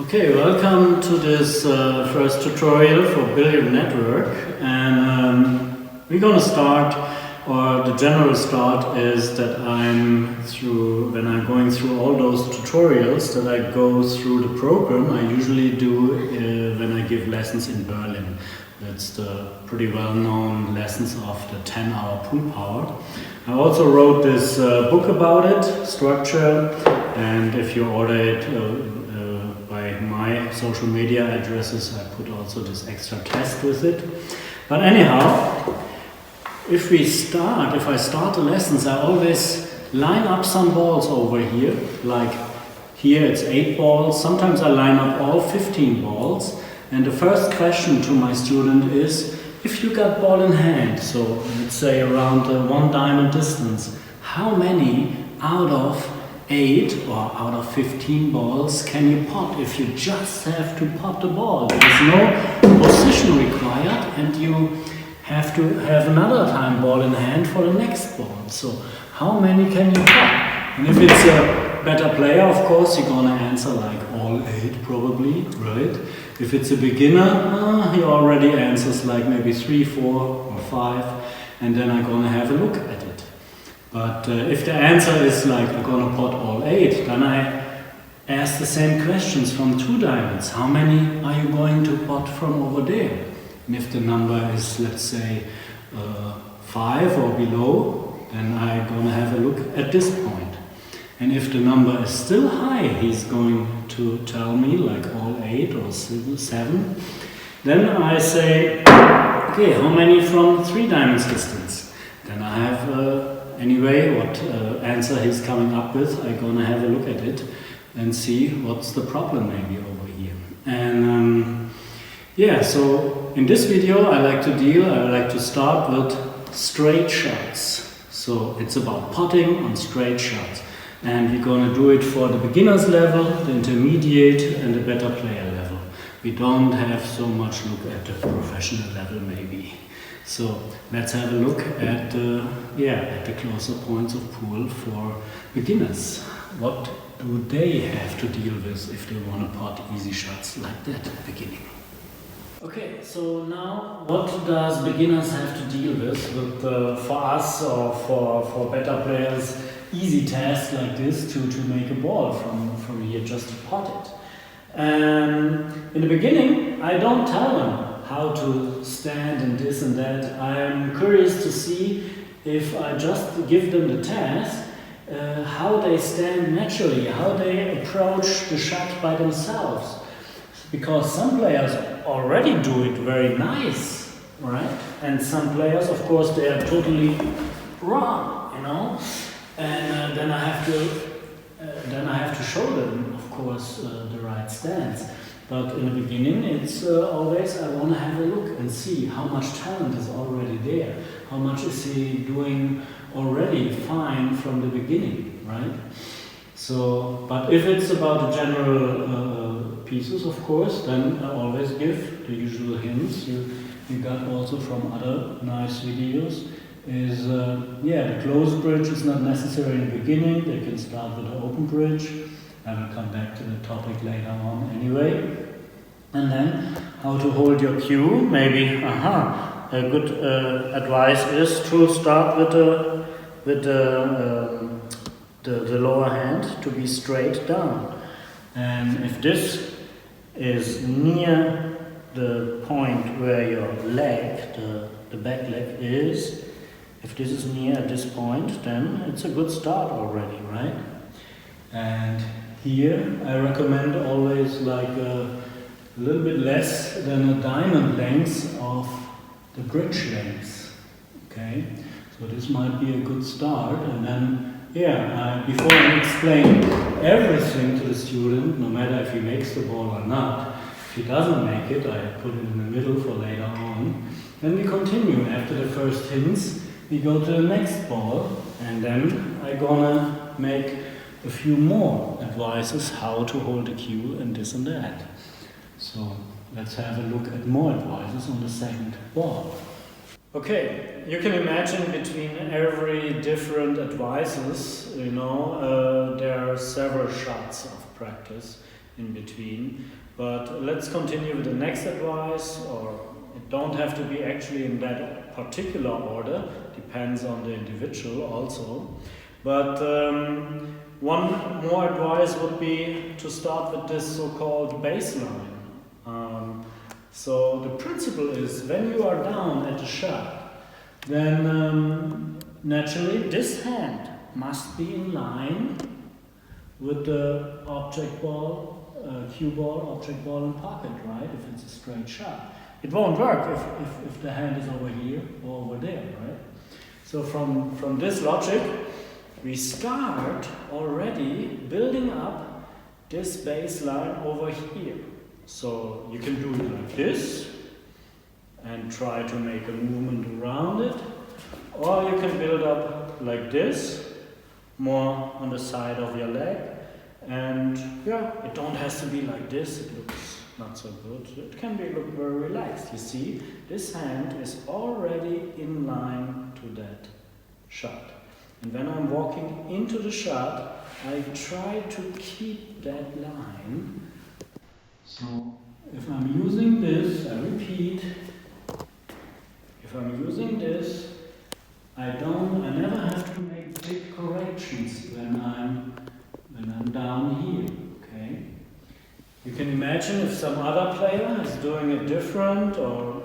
Okay, welcome to this first tutorial for Billiard Network, and we're gonna start, or the general start is that when I'm going through all those tutorials that I go through the program. I usually do when I give lessons in Berlin. That's the pretty well-known lessons of the 10-hour pool power. I also wrote this book about it, Structure, and if you order it by my social media addresses, I put also this extra test with it. But anyhow, if I start the lessons, I always line up some balls over here. Like here it's 8 balls, sometimes I line up all 15 balls. And the first question to my student is, if you got ball in hand, so let's say around 1 diamond distance, how many out of 8 or out of 15 balls can you pot if you just have to pot the ball? There is no position required and you have to have another time ball in hand for the next ball. So how many can you pot? And if it's a better player, of course, you're gonna answer like all 8 probably, right? If it's a beginner, he already answers like maybe 3, 4 or 5, and then I'm gonna have a look at it. But if the answer is like I'm gonna pot all 8, then I ask the same questions from 2 diamonds. How many are you going to pot from over there? And if the number is, let's say, 5 or below, then I'm gonna have a look at this point. And if the number is still high, he's going to tell me like all 8 or 7. Then I say, okay, how many from 3 diamonds distance? Then I have anyway what answer he's coming up with. I'm gonna have a look at it and see what's the problem maybe over here. And yeah, so in this video I like to start with straight shots. So it's about potting on straight shots. And we're going to do it for the beginners level, the intermediate and the better player level. We don't have so much look at the professional level maybe. So let's have a look at the closer points of pool for beginners. What do they have to deal with if they want to pot easy shots like that at the beginning? Okay, so now what does beginners have to deal with for us or for better players? Easy task like this to make a ball from here, just to pot it. And in the beginning, I don't tell them how to stand and this and that. I'm curious to see if I just give them the task, how they stand naturally, how they approach the shot by themselves. Because some players already do it very nice, right? And some players, of course, they are totally wrong, you know? And then I have to show them, of course, the right stance. But in the beginning, it's always I want to have a look and see how much talent is already there. How much is he doing already fine from the beginning, right? So, but if it's about the general pieces, of course, then I always give the usual hints. You got also from other nice videos. Is the closed bridge is not necessary in the beginning. They can start with the open bridge. I will come back to the topic later on anyway. And then how to hold your cue. Maybe a good advice is to start with the lower hand to be straight down. And if this is near the point where your leg, the back leg is, if this is near at this point, then it's a good start already, right? And here I recommend always like a little bit less than a diamond length of the bridge length. Okay, so this might be a good start. And then, before I explain everything to the student, no matter if he makes the ball or not, if he doesn't make it, I put it in the middle for later on. Then we continue after the first hints. We go to the next ball, and then I'm gonna make a few more advices how to hold the cue and this and that. So let's have a look at more advices on the second ball. Okay, you can imagine between every different advices, there are several shots of practice in between. But let's continue with the next advice, or it don't have to be actually in that particular order, depends on the individual also. But one more advice would be to start with this so-called baseline. So the principle is, when you are down at the shot, then naturally this hand must be in line with the object ball, cue ball, object ball and pocket, right? If it's a straight shot. It won't work if the hand is over here or over there, right? So from this logic, we start already building up this baseline over here. So you can do it like this and try to make a movement around it, or you can build up like this, more on the side of your leg, and yeah, it don't have to be like this, it looks not so good. It can be look very relaxed. You see, this hand is already in line to that shot. And when I'm walking into the shot, I try to keep that line. So if I'm using this, I repeat, if I'm using this, I never have to make big corrections when I'm down here, okay? You can imagine if some other player is doing it different, or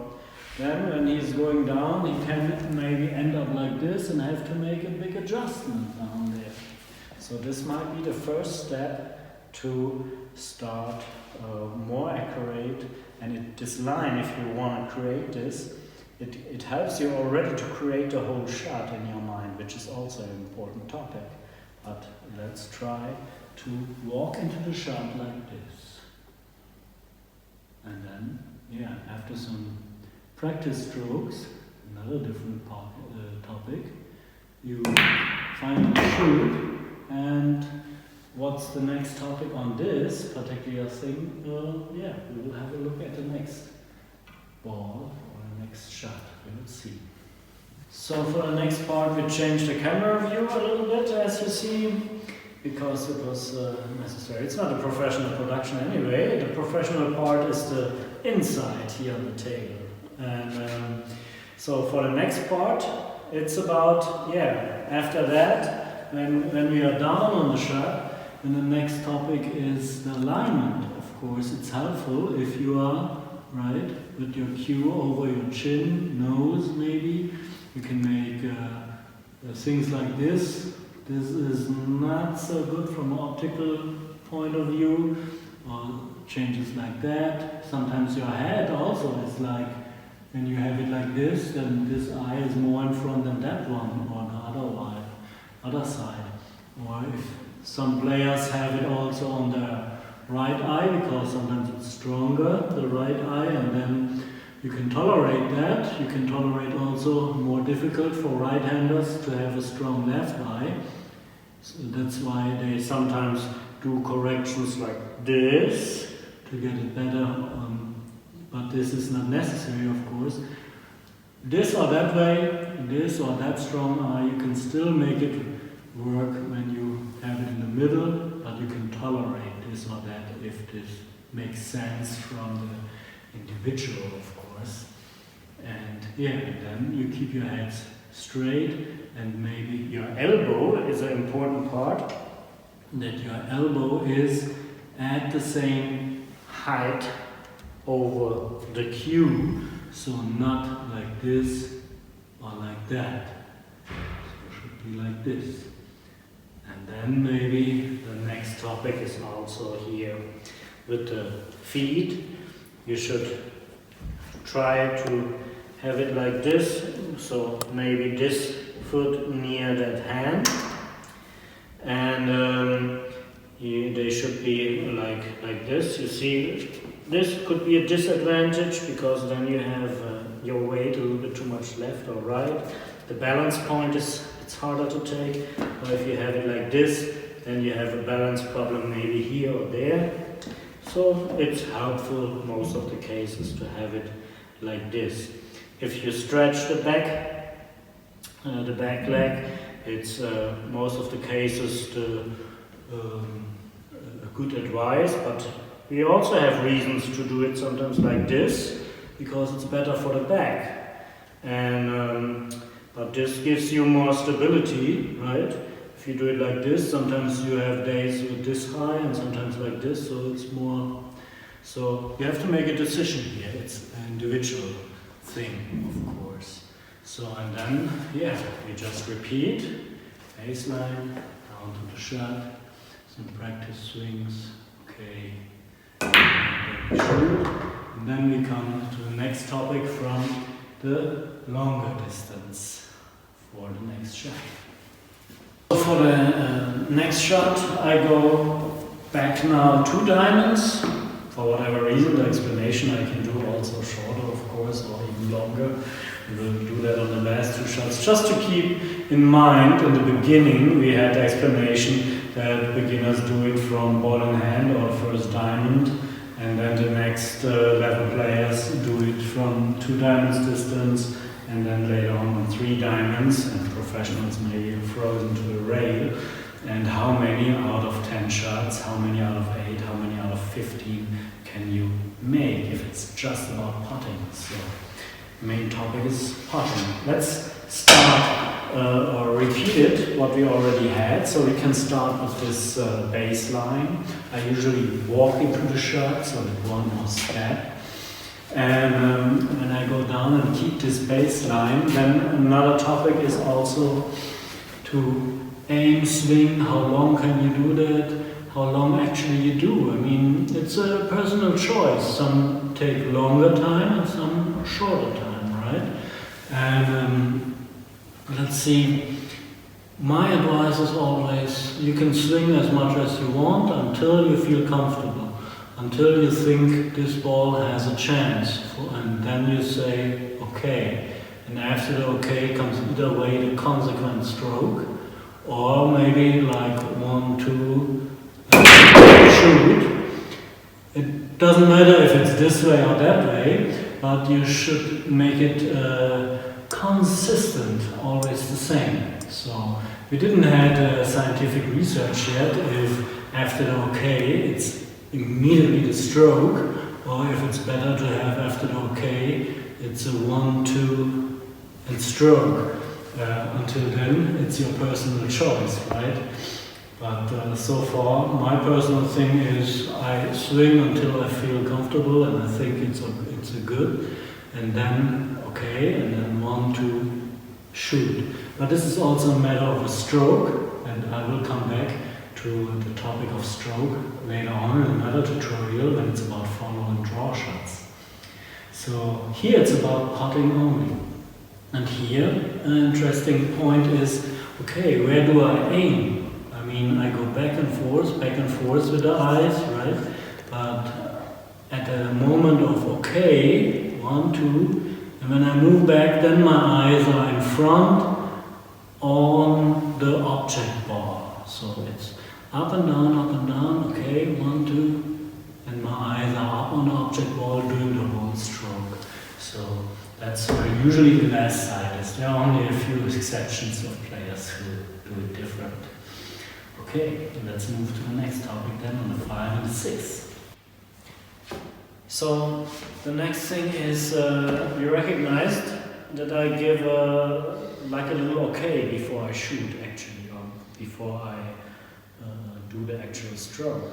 then when he's going down, he can maybe end up like this and have to make a big adjustment down there. So this might be the first step to start more accurate, and this line, if you want to create this, it helps you already to create a whole shot in your mind, which is also an important topic. But let's try to walk into the shot like this. And then, yeah, after some practice strokes, another different topic, you finally shoot. And what's the next topic on this particular thing? Yeah, we will have a look at the next ball or the next shot. We will see. So for the next part, we changed the camera view a little bit, as you see, because it was necessary. It's not a professional production anyway. The professional part is the inside here on the table. And so for the next part, it's about, yeah, after that, when we are down on the shot, then the next topic is the alignment. Of course, it's helpful if you are, right, with your cue over your chin, nose maybe. You can make things like this. This is not so good from an optical point of view, or changes like that. Sometimes your head also is like, when you have it like this, then this eye is more in front than that one, or the other side. Or if some players have it also on the right eye, because sometimes it's stronger, the right eye, and then you can tolerate that. You can tolerate also more difficult for right-handers to have a strong left eye. So that's why they sometimes do corrections like this to get it better. But this is not necessary, of course. This or that way, this or that strong eye, you can still make it work when you have it in the middle, but you can tolerate this or that if this makes sense from the individual, of course. And yeah, and then you keep your heads straight, and maybe your elbow is an important part, that your elbow is at the same height over the cue, so not like this or like that. So it should be like this. And then maybe the next topic is also here with the feet. You should try to have it like this, so maybe this foot near that hand, and they should be like this. You see, this could be a disadvantage because then you have your weight a little bit too much left or right. The balance point it's harder to take. Or if you have it like this, then you have a balance problem maybe here or there. So it's helpful most of the cases to have it like this. If you stretch the back leg, it's most of the cases a good advice, but we also have reasons to do it sometimes like this, because it's better for the back. And but this gives you more stability, right? If you do it like this, sometimes you have days with this high and sometimes like this, so it's more. So you have to make a decision here. It's an individual thing, of course. So and then, yeah, we just repeat baseline down to the shot, some practice swings, okay. And then we come to the next topic from the longer distance for the next shot. For the next shot, I go back now 2 diamonds. For whatever reason, the explanation I can do also shorter, of course, or even longer. We will do that on the last 2 shots. Just to keep in mind, in the beginning, we had the explanation that beginners do it from ball in hand or first diamond, and then the next level players do it from 2 diamonds distance, and then later on 3 diamonds, and professionals may throw into the rail. And how many out of 10 shots, how many out of 8, how many out of 15 can you make if it's just about putting? So the main topic is putting. Let's start or repeat it, what we already had. So we can start with this baseline. I usually walk into the shot, so that one more step. And when I go down and keep this baseline, then another topic is also to aim, swing, how long can you do that, how long actually you do. I mean, it's a personal choice. Some take longer time and some shorter time, right? And let's see, my advice is always, you can swing as much as you want until you feel comfortable, until you think this ball has a chance, and then you say, okay. And after the okay comes either way the consequent stroke, or maybe like 1, 2, shoot. It doesn't matter if it's this way or that way, but you should make it consistent, always the same. So we didn't have scientific research yet if after the okay it's immediately the stroke, or if it's better to have after the okay it's a 1, 2 and stroke. Until then, it's your personal choice, right? But so far, my personal thing is I swing until I feel comfortable and I think it's a good, and then okay, and then 1, 2, shoot. But this is also a matter of a stroke, and I will come back to the topic of stroke later on in another tutorial when it's about follow and draw shots. So here it's about putting only. And here, an interesting point is, okay, where do I aim? I mean, I go back and forth with the eyes, right? But at the moment of okay, 1, 2, and when I move back, then my eyes are in front on the object ball. So it's up and down, okay, 1, 2, and my eyes are up on the object ball doing the whole stroke. So that's usually the last side is. There are only a few exceptions of players who do it different. Okay, let's move to the next topic then on the 5 and the 6. So the next thing is you recognized that I give like a little okay before I shoot actually, or before I do the actual stroke.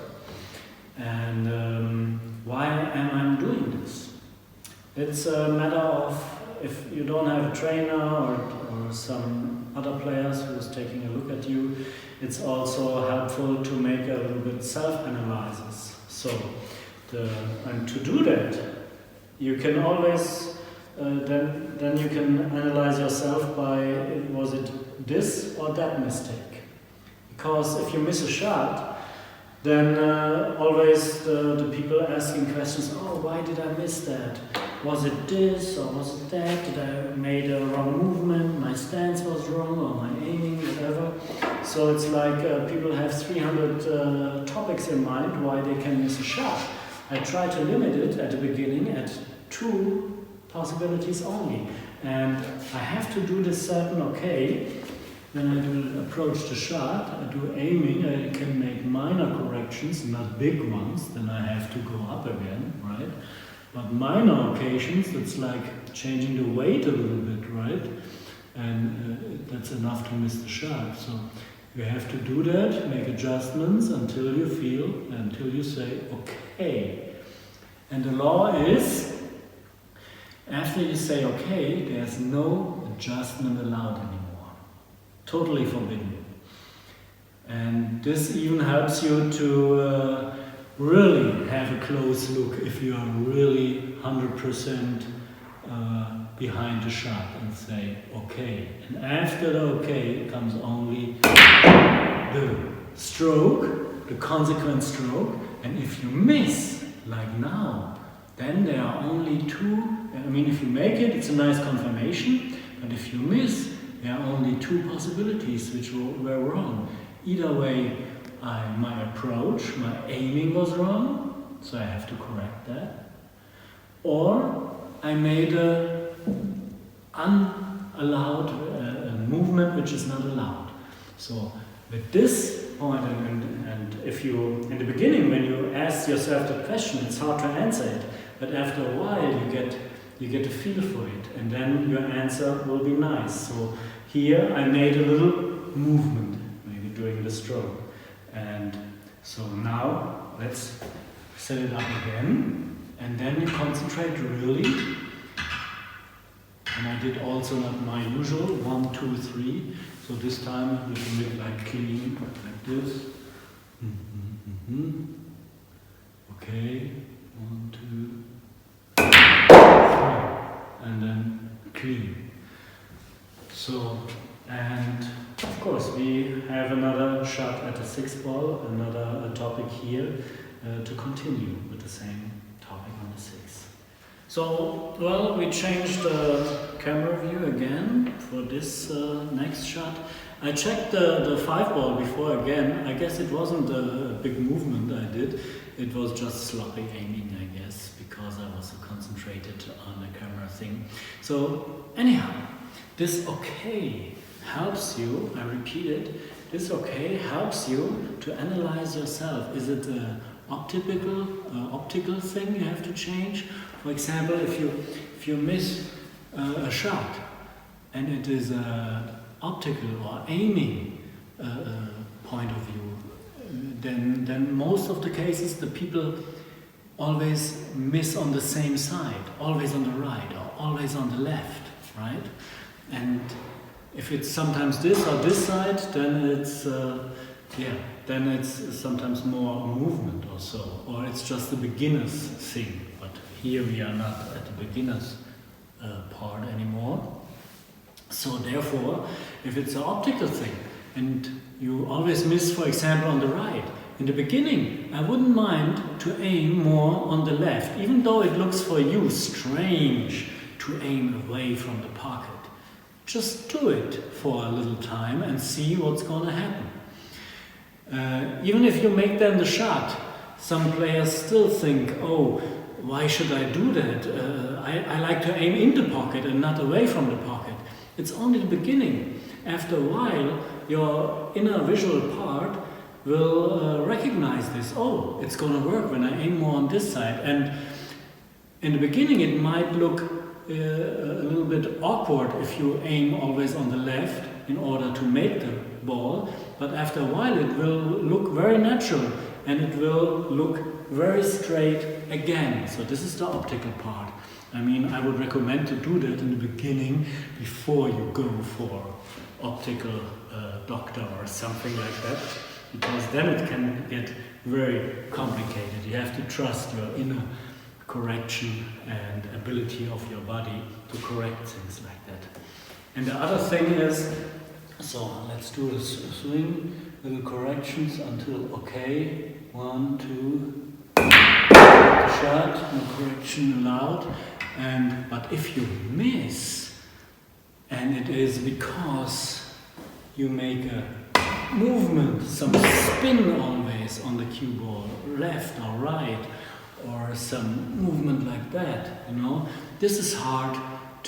And why am I doing this? It's a matter of, if you don't have a trainer or some other players who's taking a look at you, it's also helpful to make a little bit self-analysis. So, and to do that, you can always, then you can analyze yourself by, was it this or that mistake? Because if you miss a shot, then always the people asking questions, oh, why did I miss that? Was it this or was it that? Did I made a wrong movement? My stance was wrong, or my aiming, whatever. So it's like people have 300 topics in mind why they can miss a shot. I try to limit it at the beginning at 2 possibilities only. And I have to do this certain okay when I do approach the shot, I do aiming, I can make minor corrections, not big ones, then I have to go up again, right? But minor occasions, it's like changing the weight a little bit, right? And that's enough to miss the shot. So you have to do that, make adjustments until you feel, until you say, okay. And the law is, after you say okay, there's no adjustment allowed anymore. Totally forbidden. And this even helps you to really have a close look if you are really 100% behind the shot and say okay. And after the okay comes only the stroke, the consequent stroke. And if you miss, like now, then there are only two. I mean, if you make it, it's a nice confirmation. But if you miss, there are only two possibilities which were wrong. Either way, my approach, my aiming was wrong, so I have to correct that. Or I made a unallowed movement which is not allowed. So with this point, and if you, in the beginning, when you ask yourself the question, it's hard to answer it, but after a while you get a feel for it, and then your answer will be nice. So here I made a little movement, maybe during the stroke. And so now let's set it up again, and then you concentrate really. And I did also not my usual 1, 2, 3. So this time you do it like clean, like this. Okay, 1, 2, 3, and then clean. So, and of course we have another shot at the 6th ball, another topic here to continue with the same topic on the 6th. So, well, we changed the camera view again for this next shot. I checked the 5 ball before again. I guess it wasn't a big movement I did. It was just sloppy aiming, I guess, because I was so concentrated on the camera thing. So, anyhow, this okay helps you, I repeat it, this okay helps you to analyze yourself. Is it an optical thing you have to change? For example, if you miss a shot and it is an optical or aiming point of view, then most of the cases the people always miss on the same side, always on the right or always on the left, right? And if it's sometimes this or this side, then it's then it's sometimes more movement or so, or it's just the beginner's thing. But here we are not at the beginner's part anymore. So therefore, if it's an optical thing and you always miss, for example, on the right, in the beginning, I wouldn't mind to aim more on the left, even though it looks for you strange to aim away from the pocket. Just do it for a little time and see what's going to happen. Even if you make then the shot, some players still think, oh, why should I do that? I like to aim in the pocket and not away from the pocket. It's only the beginning. After a while, your inner visual part will recognize this. Oh, it's going to work when I aim more on this side. And in the beginning, it might look a little bit awkward if you aim always on the left in order to make the ball, but after a while it will look very natural and it will look very straight again. So this is the optical part. I mean, I would recommend to do that in the beginning before you go for optical doctor or something like that, because then it can get very complicated. You have to trust your inner correction and ability of your body to correct things like that. And the other thing is, so let's do a swing, little corrections until okay, 1, 2, shot, no correction allowed. But if you miss, and it is because you make a movement, some spin always on the cue ball, left or right, or some movement like that, you know, this is hard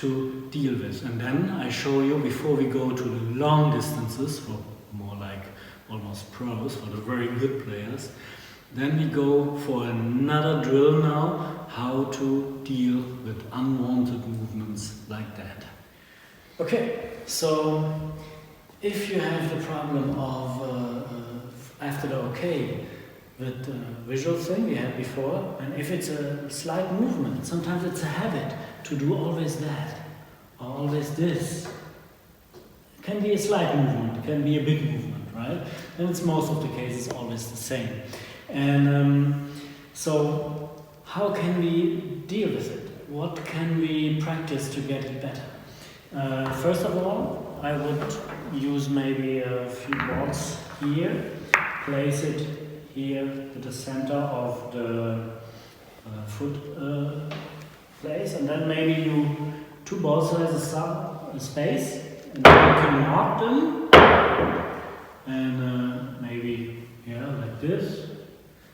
to deal with. And then I show you, before we go to long distances, for more like almost pros, for the very good players, then we go for another drill now, how to deal with unwanted movements like that. Okay, so if you have the problem of, after the okay, with the visual thing we had before, and if it's a slight movement, sometimes it's a habit to do always that, or always this. It can be a slight movement, it can be a big movement, right? And it's most of the cases always the same. And so how can we deal with it? What can we practice to get it better? First of all, I would use maybe a few balls here, place it here at the center of the foot place, and then maybe you two ball sizes space, and then you can mark them, and maybe like this.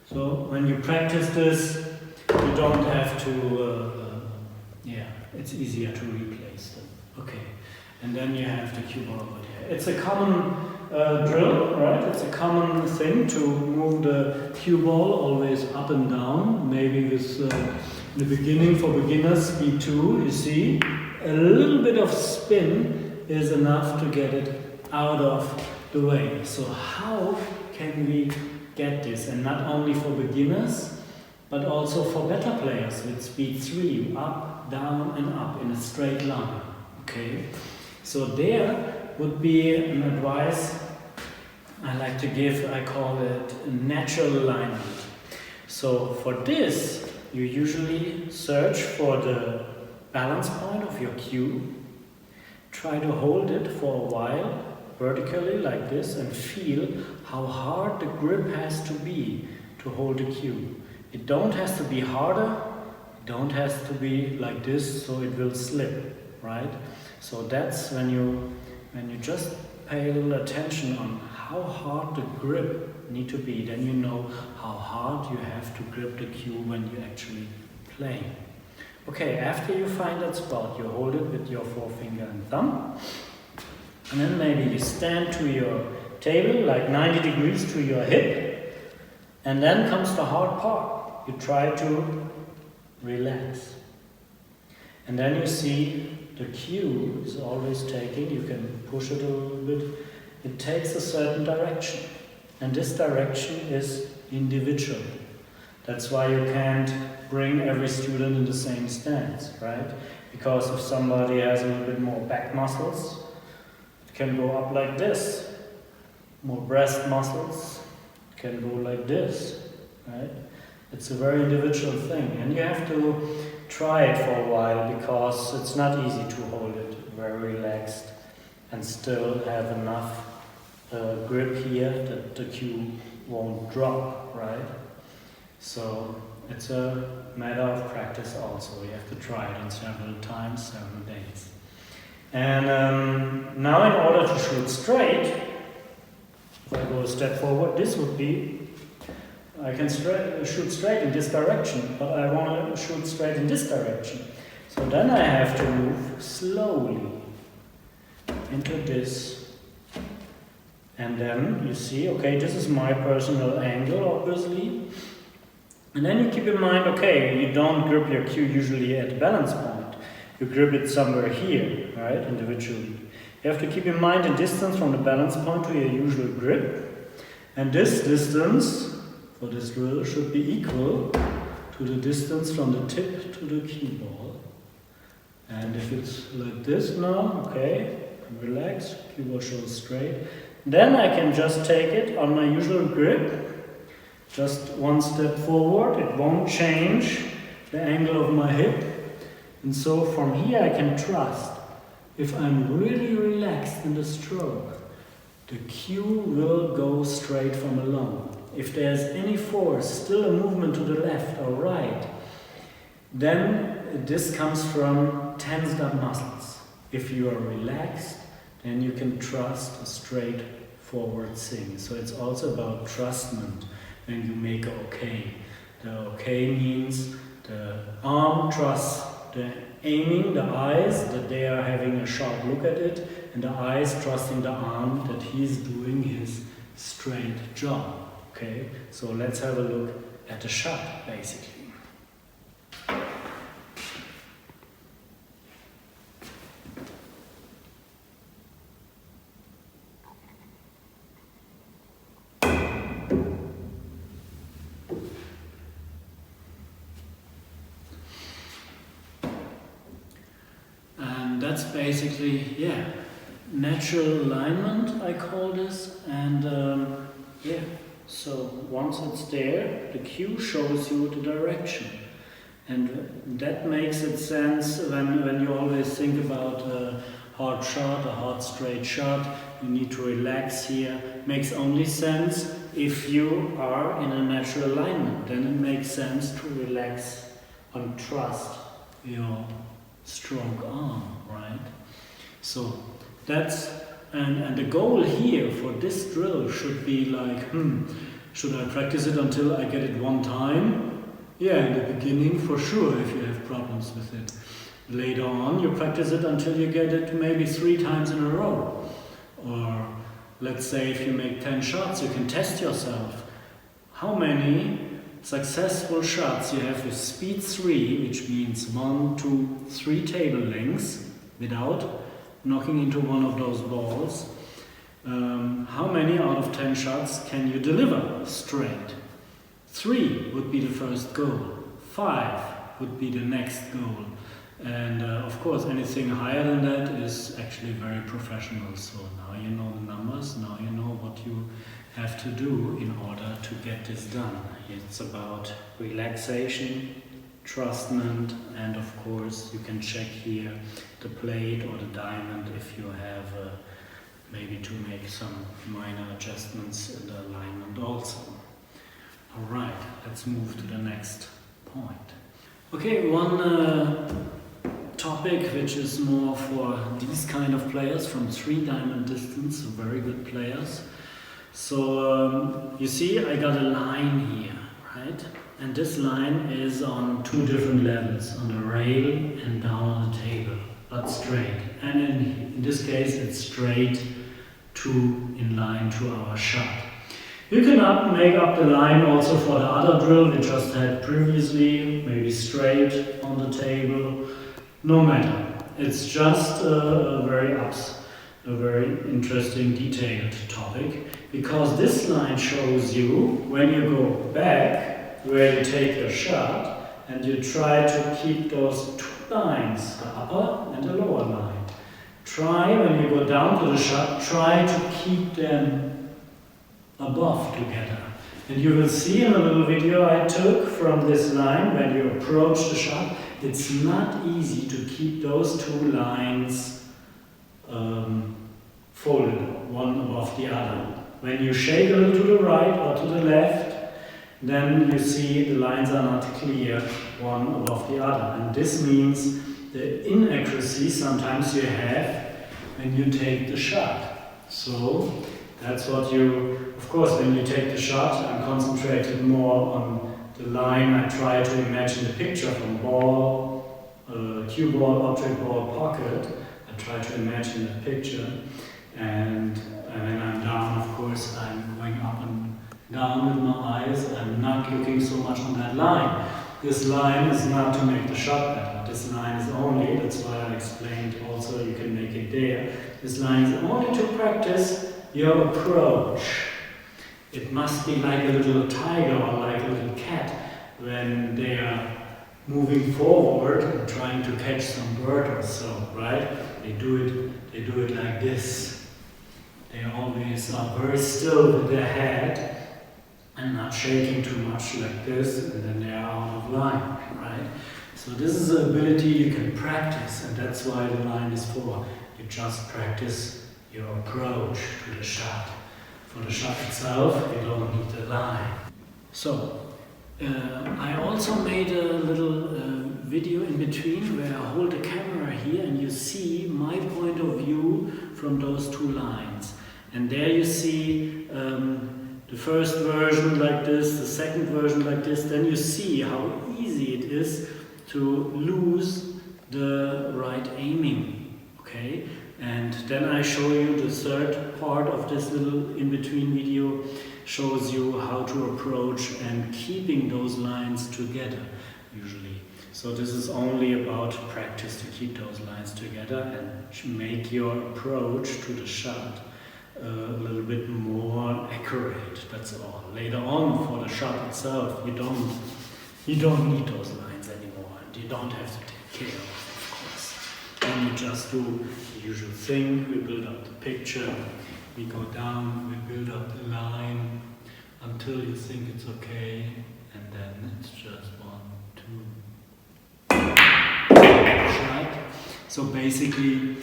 So when you practice this, you don't have to, it's easier to replace them. Okay, and then you have the cue ball over there. It's a common drill, right? It's a common thing to move the cue ball always up and down. Maybe with in the beginning, for beginners, speed 2, you see, a little bit of spin is enough to get it out of the way. So how can we get this? And not only for beginners, but also for better players with speed 3, up, down and up in a straight line. Okay, so there would be an advice I like to give. I call it natural alignment. So for this, you usually search for the balance point of your cue, try to hold it for a while vertically like this, and feel how hard the grip has to be to hold the cue. It don't has to be harder, it don't has to be like this so it will slip, right? So that's when you just pay a little attention on how hard the grip need to be, then you know how hard you have to grip the cue when you actually play. Okay, after you find that spot, you hold it with your forefinger and thumb, and then maybe you stand to your table like 90 degrees to your hip, and then comes the hard part. You try to relax, and then you see the cue is always taking, you can push it a little bit, it takes a certain direction, and this direction is individual. That's why you can't bring every student in the same stance, right? Because if somebody has a little bit more back muscles, it can go up like this. More breast muscles, it can go like this, right? It's a very individual thing, and you have to try it for a while, because it's not easy to hold it very relaxed and still have enough grip here that the cue won't drop, right? So it's a matter of practice also. You have to try it on several times, several days. And now in order to shoot straight, if I go a step forward, this would be, I can shoot straight in this direction, but I want to shoot straight in this direction. So then I have to move slowly into this. And then you see, okay, this is my personal angle, obviously. And then you keep in mind, okay, you don't grip your cue usually at the balance point. You grip it somewhere here, right, individually. You have to keep in mind the distance from the balance point to your usual grip. And this distance for this drill should be equal to the distance from the tip to the cue ball. And if it's like this now, okay, relax, cue ball shows straight. Then I can just take it on my usual grip, just one step forward, it won't change the angle of my hip. And so from here I can trust, if I'm really relaxed in the stroke, the cue will go straight from alone. If there's any force, still a movement to the left or right, then this comes from tensed up muscles. If you are relaxed, then you can trust a straight forward swing. So it's also about trustment when you make a okay. The okay means the arm trusts They're aiming the eyes, that they are having a sharp look at it, and the eyes trusting the arm that he's doing his straight job. Okay, so let's have a look at the shot, basically. That's basically, yeah, natural alignment, I call this, and yeah, so once it's there, the cue shows you the direction, and that makes it sense when you always think about a hard shot, a hard straight shot. You need to relax here. Makes only sense if you are in a natural alignment. Then it makes sense to relax and trust your stroke arm, right? So that's, and the goal here for this drill should be like, should I practice it until I get it one time? Yeah, in the beginning for sure, if you have problems with it. Later on, you practice it until you get it maybe 3 times in a row. Or let's say if you make 10 shots, you can test yourself. How many successful shots you have with speed 3, which means 1, 2, 3 table lengths without knocking into one of those balls. How many out of 10 shots can you deliver straight? 3 would be the first goal. 5 would be the next goal. And of course anything higher than that is actually very professional. So now you know the numbers, now you know what you have to do in order to get this done. It's about relaxation, trustment, and of course you can check here the plate or the diamond if you have maybe to make some minor adjustments in the alignment also. Alright, let's move to the next point. Okay, one topic which is more for these kind of players from 3 diamond distance, very good players. So you see I got a line here, right? And this line is on 2 different levels, on the rail and down on the table, but straight. And in this case it's straight in line to our shot. You can make up the line also for the other drill we just had previously, maybe straight on the table, no matter. It's just a very interesting detailed topic, because this line shows you when you go back where you take your shot and you try to keep those 2 lines, the upper and the lower line. Try, when you go down to the shot, try to keep them above together. And you will see in a little video I took from this line, when you approach the shot, it's not easy to keep those 2 lines folded, one above the other. When you shake a little to the right or to the left, then you see the lines are not clear, one above the other. And this means the inaccuracy sometimes you have when you take the shot. So that's what you, of course, when you take the shot, I'm concentrated more on the line. I try to imagine the picture from ball, cue ball, object ball, pocket. I try to imagine that picture. And when I'm down, of course, I'm going up and down with my eyes. I'm not looking so much on that line. This line is not to make the shot better. This line is only, that's why I explained also you can make it there. This line is only to practice your approach. It must be like a little tiger or like a little cat when they are moving forward and trying to catch some bird or so, right? They do it like this. They always are very still with their head and not shaking too much like this, and then they are out of line, right? So this is an ability you can practice, and that's why the line is for. You just practice your approach to the shot. For the shot itself, you don't need the line. So, I also made a little video in between where I hold the camera here and you see my point of view from those 2 lines. And there you see the first version like this, the second version like this. Then you see how easy it is to lose the right aiming, okay? And then I show you the third part of this little in-between video, shows you how to approach and keeping those lines together, usually. So this is only about practice to keep those lines together and make your approach to the shot a little bit more accurate, that's all. Later on, for the shot itself, you don't need those lines anymore, and you don't have to take care of course. And you just do the usual thing, we build up the picture, we go down, we build up the line until you think it's okay, and then it's just 1, 2, shot. So basically,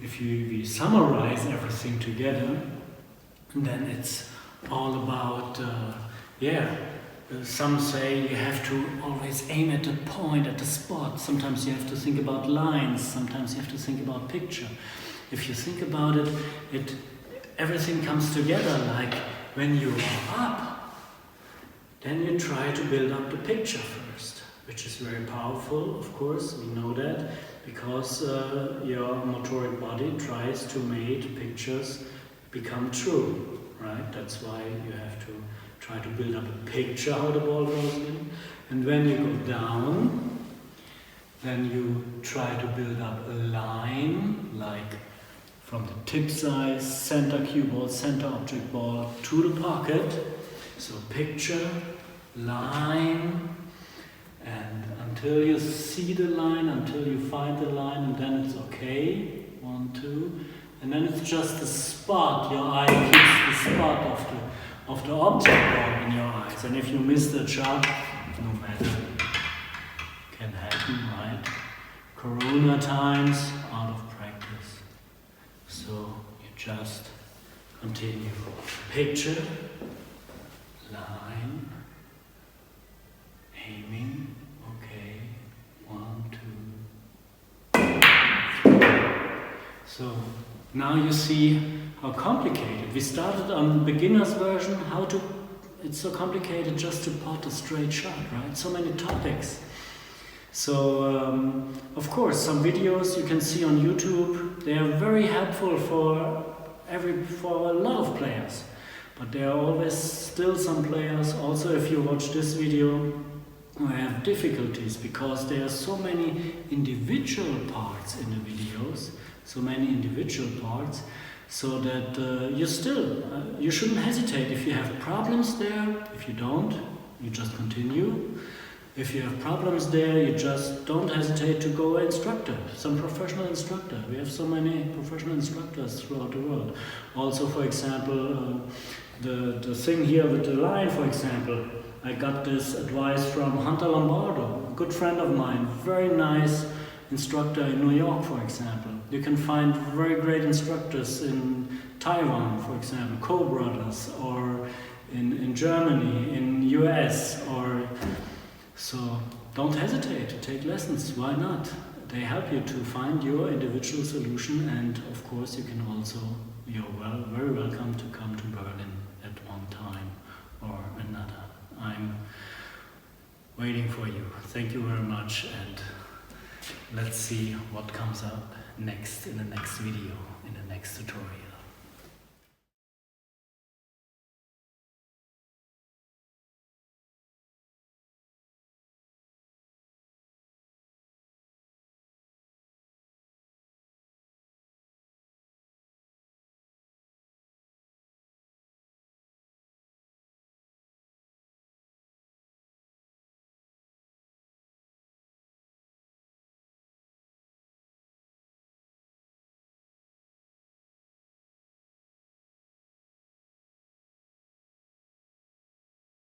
if we summarize everything together, then it's all about, some say you have to always aim at the point, at the spot. Sometimes you have to think about lines, sometimes you have to think about picture. If you think about it, everything comes together. Like when you are up, then you try to build up the picture first, which is very powerful, of course, we know that, because your motoric body tries to make pictures become true, right? That's why you have to try to build up a picture how the ball goes in. And when you go down, then you try to build up a line, like from the tip size, center cue ball, center object ball to the pocket. So picture, line, and until you see the line, until you find the line, and then it's okay. 1, 2, and then it's just the spot. Your eye keeps the spot of the object ball in your eyes. And if you miss the shot, no matter, can happen, right? Corona times, out of practice. So you just continue. Picture, line, aiming, okay, 1, 2. So now you see how complicated. We started on beginner's version, it's so complicated just to pot a straight shot, right? So many topics. So, of course, some videos you can see on YouTube, they are very helpful for a lot of players. But there are always still some players, also if you watch this video, who have difficulties because there are so many individual parts in the videos, so that you shouldn't hesitate. If you have problems there, if you don't, you just continue. If you have problems there, you just don't hesitate to go instructor, some professional instructor. We have so many professional instructors throughout the world. Also, for example, the thing here with the line, for example, I got this advice from Hunter Lombardo, a good friend of mine, very nice instructor in New York, for example. You can find very great instructors in Taiwan, for example, Co-Brothers, or in Germany, in US, so don't hesitate to take lessons, why not? They help you to find your individual solution, and of course you can also, you're very welcome to come to Berlin at one time or another. I'm waiting for you. Thank you very much, and let's see what comes up next in the next video, in the next tutorial.